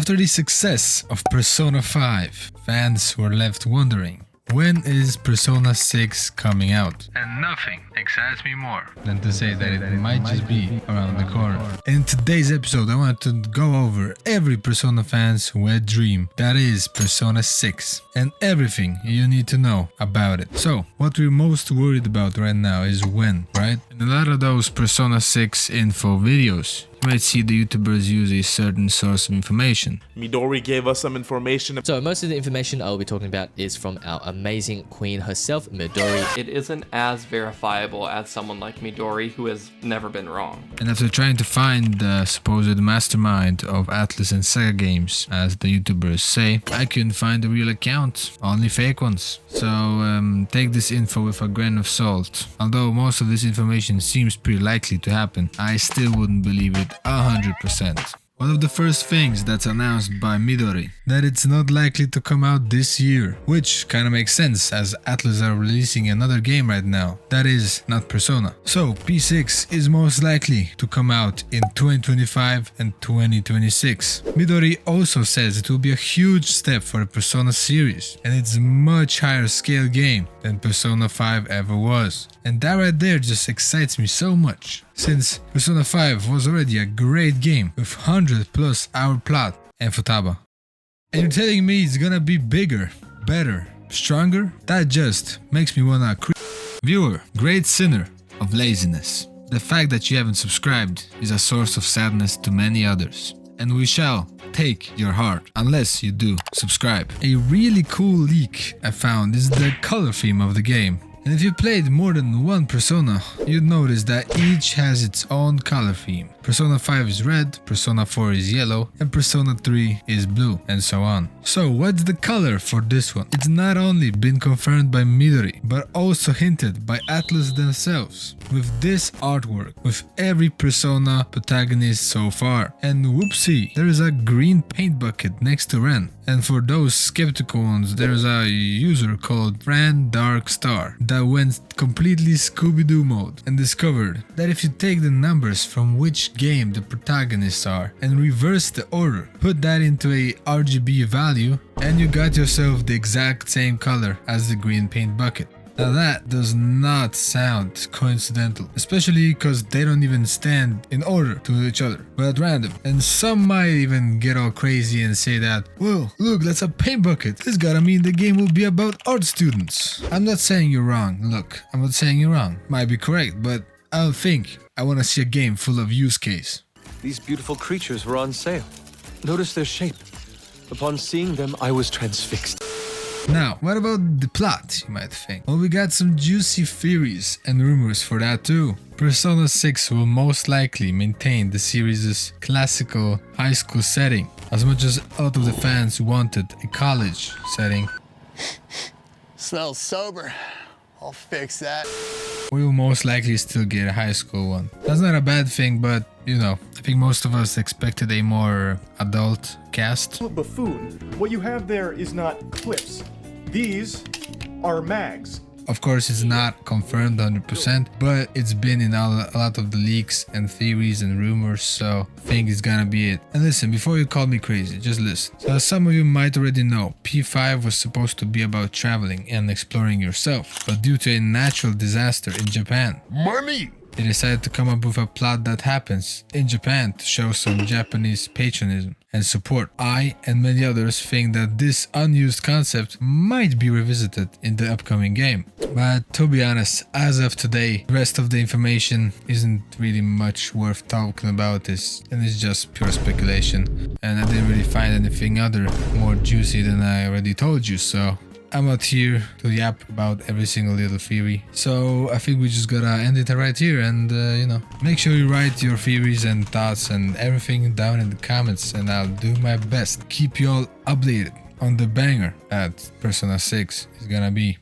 After the success of Persona 5, fans were left wondering, when is Persona 6 coming out? And nothing excites me more than to say that it might just be around the corner. In today's episode, I want to go over every Persona fan's wet dream, that is Persona 6, and everything you need to know about it. So, what we're most worried about right now is when, right? In a lot of those Persona 6 info videos, you might see the YouTubers use a certain source of information. Midori gave us some information. So most of the information I will be talking about is from our amazing queen herself, Midori. It isn't as verifiable as someone like Midori, who has never been wrong. And after trying to find the supposed mastermind of Atlus and Sega games, as the YouTubers say, I couldn't find a real account, only fake ones. So take this info with a grain of salt. Although most of this information seems pretty likely to happen, I still wouldn't believe it 100%. One of the first things that's announced by Midori, that it's not likely to come out this year, which kinda makes sense as Atlus are releasing another game right now, that is not Persona. So P6 is most likely to come out in 2025 and 2026. Midori also says it will be a huge step for the Persona series, and it's a much higher scale game than Persona 5 ever was. And that right there just excites me so much, since Persona 5 was already a great game with 100+ hour plot and Futaba. And you're telling me it's gonna be bigger, better, stronger? That just makes me wanna Viewer, great sinner of laziness. The fact that you haven't subscribed is a source of sadness to many others, and we shall take your heart unless you do subscribe. A really cool leak I found is the color theme of the game. And if you played more than one Persona, you'd notice that each has its own color theme. Persona 5 is red, Persona 4 is yellow, and Persona 3 is blue, and so on. So what's the color for this one? It's not only been confirmed by Midori, but also hinted by Atlus themselves, with this artwork, with every Persona protagonist so far. And whoopsie, there is a green paint bucket next to Ren. And for those skeptical ones, there's a user called Ran Dark Star that went completely Scooby-Doo mode and discovered that if you take the numbers from which game the protagonists are and reverse the order, put that into a RGB value, and you got yourself the exact same color as the green paint bucket. Now that does not sound coincidental, especially because they don't even stand in order to each other, but at random. And some might even get all crazy and say that, well, look, that's a paint bucket. This gotta mean the game will be about art students. I'm not saying you're wrong. Look, I'm not saying you're wrong. Might be correct, but I don't think I want to see a game full of use case. These beautiful creatures were on sale. Notice their shape. Upon seeing them, I was transfixed. Now, what about the plot, you might think? Well, we got some juicy theories and rumors for that too. Persona 6 will most likely maintain the series' classical high school setting, as much as a lot of the fans wanted a college setting. Smells sober. I'll fix that. We will most likely still get a high school one. That's not a bad thing, but you know, I think most of us expected a more adult cast. Buffoon. What you have there is not clips. These are mags. Of course, it's not confirmed 100%, but it's been in a lot of the leaks and theories and rumors, so I think it's gonna be it. And listen, before you call me crazy, just listen. So as some of you might already know, P5 was supposed to be about traveling and exploring yourself, but due to a natural disaster in Japan, they decided to come up with a plot that happens in Japan to show some Japanese patriotism and support. I and many others think that this unused concept might be revisited in the upcoming game. But to be honest, as of today, the rest of the information isn't really much worth talking about this, and it's just pure speculation. And I didn't really find anything other more juicy than I already told you, so I'm not here to yap about every single little theory, so I think we just gotta end it right here. And you know, make sure you write your theories and thoughts and everything down in the comments, and I'll do my best to keep you all updated on the banger that Persona 6 is gonna be.